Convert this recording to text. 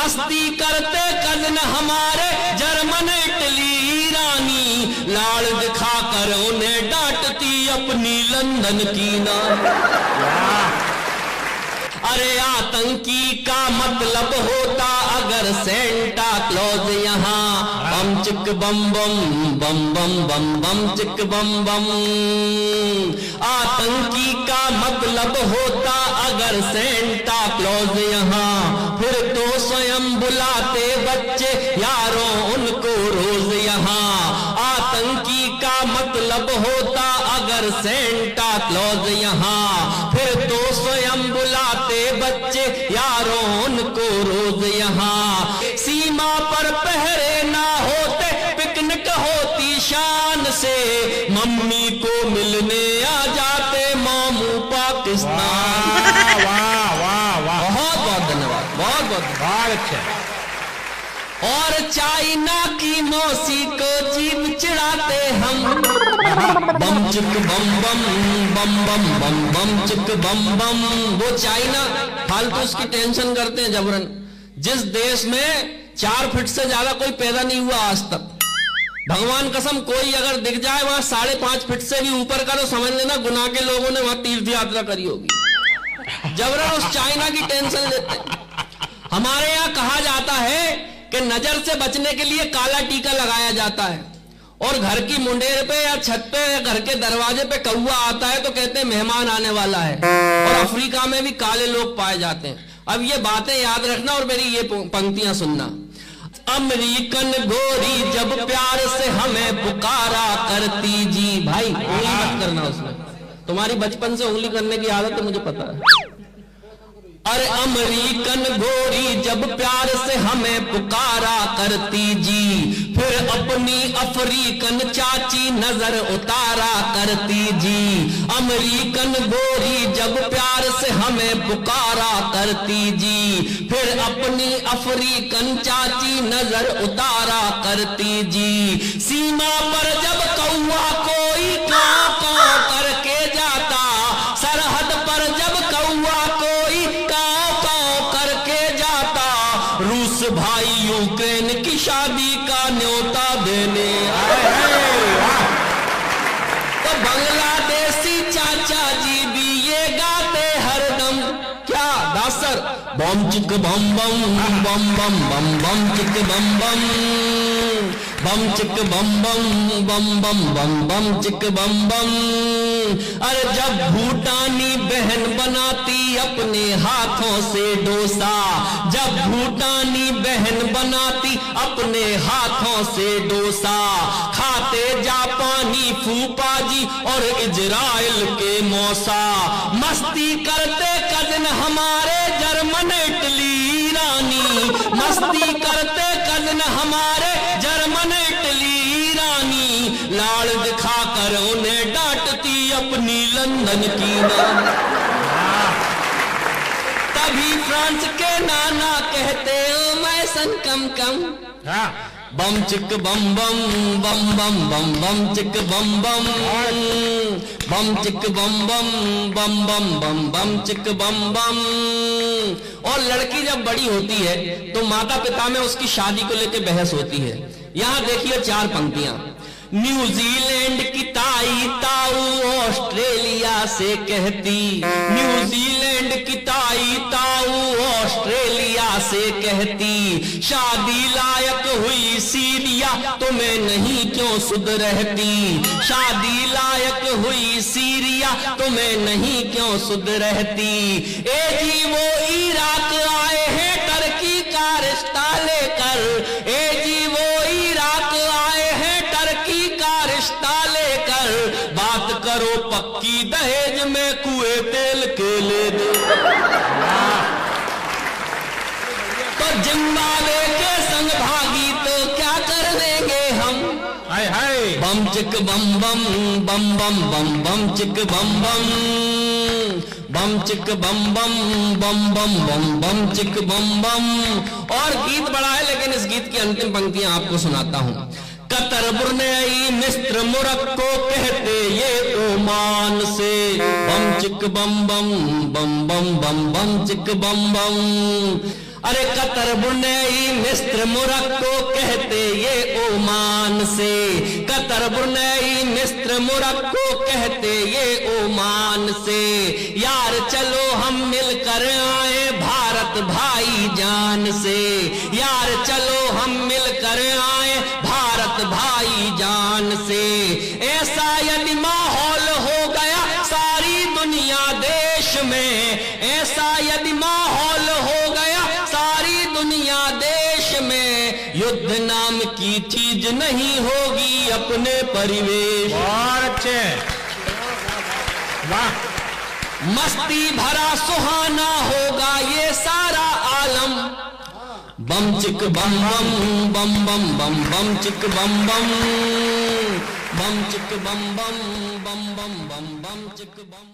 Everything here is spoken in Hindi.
मस्ती करते कजन हमारे जर्मन इटली ईरानी, लाड़ दिखाकर उन्हें डांटती अपनी लंदन की नानी। अरे आतंकी का मतलब होता अगर सेंटा क्लॉज यहाँ, बम चिक बम बम बम बम बम बम चिक बम बम। आतंकी का मतलब होता अगर सेंटा क्लॉज यहाँ, फिर तो स्वयं बुलाते बच्चे यारों उनको रोज यहाँ। आतंकी का मतलब होता अगर सेंटा क्लॉज यहाँ, फिर तो स्वयं बुलाते बच्चे यारों उनको रोज यहाँ। सीमा पर पहरे ना होते पिकनिक होती शान से, मम्मी को मिलने आ जाते मामू पाकिस्तान। वाह वाह वाह, बहुत बहुत धन्यवाद, बहुत बहुत अच्छा। और चाइना की मौसी को जीभ चिढ़ाते हम, बम चिक बम बम बम बम बम बम चिक बम बम। वो चाइना फालतू उसकी टेंशन करते हैं जबरन। जिस देश में 4 फीट से ज्यादा कोई पैदा नहीं हुआ आज तक, भगवान कसम कोई अगर दिख जाए वहां 5.5 फीट से भी ऊपर का, तो समझ लेना गुनाह के लोगों ने वहां तीर्थ यात्रा करी होगी। जबरन उस चाइना की टेंशन लेते हैं। हमारे यहाँ कहा जाता है कि नजर से बचने के लिए काला टीका लगाया जाता है, और घर की मुंडेर पे या छत पे या घर के दरवाजे पे कौवा आता है तो कहते हैं मेहमान आने वाला है। और अफ्रीका में भी काले लोग पाए जाते हैं। अब ये बातें याद रखना और मेरी ये पंक्तियां सुनना। अमेरिकन गोरी जब प्यार से हमें पुकारा करती जी, भाई उंगली मत करना उसमें, तुम्हारी बचपन से उंगली करने की आदत है मुझे पता है। अरे अमेरिकन गोरी जब प्यार से हमें पुकारा करती जी, फिर अपनी अफ्रीकन चाची नजर उतारा करती जी। अमेरिकन गोरी जब प्यार से हमें पुकारा करती जी, फिर अपनी अफ्रीकन चाची नजर उतारा करती जी। सीमा पर जब कौवा कोई कांव कांव करके जाता, सरहद पर जब कौवा कोई कांव कांव करके जाता, रूस भाई यूक्रेन की शादी का न्योता देने आए। तो बांग्लादेशी चाचा जी भी ये गाते हरदम, क्या दासर, बम चिक बम बम बम बम बम बम चिक बम बम, बम चिक बम बम बम बम बम बम चिक बम बम। अरे जब भूटानी बहन बनाती अपने हाथों से डोसा, जब भूटानी बहन बनाती अपने हाथों से डोसा, खाते जापानी फूफा जी और इजराइल के मौसा। मस्ती करते कजन हमारे जर्मन इटली ईरानी, मस्ती करते कजन हमारे जर्मन इटली ईरानी, लाड़ दिखाकर उन्हें डांटती अपनी लंदन की नानी। तभी फ्रांस के नाना कहते ओ मैं सन कम कम, बम चिक बम बम बम बम बम बम चिक बम बम, बम चिक बम बम बम बम बम बम चिक बम बम। और लड़की जब बड़ी होती है तो माता पिता में उसकी शादी को लेकर बहस होती है। यहां देखिए 4 पंक्तियां। न्यूजीलैंड की ताई ताऊ ऑस्ट्रेलिया से कहती, न्यूजीलैंड की ताई ताऊ ऑस्ट्रेलिया से कहती, शादी लायक हुई सीरिया तुम्हें नहीं क्यों सुध रहती, शादी लायक हुई सीरिया तुम्हें नहीं क्यों सुध रहती। ए जी वो इराक आए हैं टर्की का रिश्ता लेकर, ए जी वो इराक आए हैं टर्की का रिश्ता लेकर, बात करो पक्की दहेज में कुएं तेल के ले दे। तो जिम्बाब्वे के संग भागी तो क्या कर देंगे हम, हाय हाय, बम चिक बम बम बम बम बम बम चिक बम बम, बम चिक बम बम बम बम बम बम चिक बम बम। और गीत बड़ा है लेकिन इस गीत की अंतिम पंक्तियां आपको सुनाता हूं। कतर बुर्नेई मिस्र मोरक्को कहते ये ओमान से, बम चिक बम बम बम बम बम बम चिक बम बम। अरे कतर ब्रुनेई मिस्र मोरक्को कहते ये ओमान से, कतर ब्रुनेई मिस्र मोरक्को कहते ये ओमान से। यार चलो हम मिलकर आए भारत भाई जान से, यार चलो हम मिलकर आए भारत भाई जान से। ऐसा यदि माहौल हो गया सारी दुनिया देश में, ऐसा यदि माहौल हो गया सारी दुनिया देश में, युद्ध नाम की चीज नहीं होगी अपने परिवेश। और अच्छे, वाह। मस्ती भरा सुहाना होगा ये सारा आलम। बम चिक बम बम बम बम बम बम चिक बम बम, बम चिक बम बम बम बम बम बम चिक बम।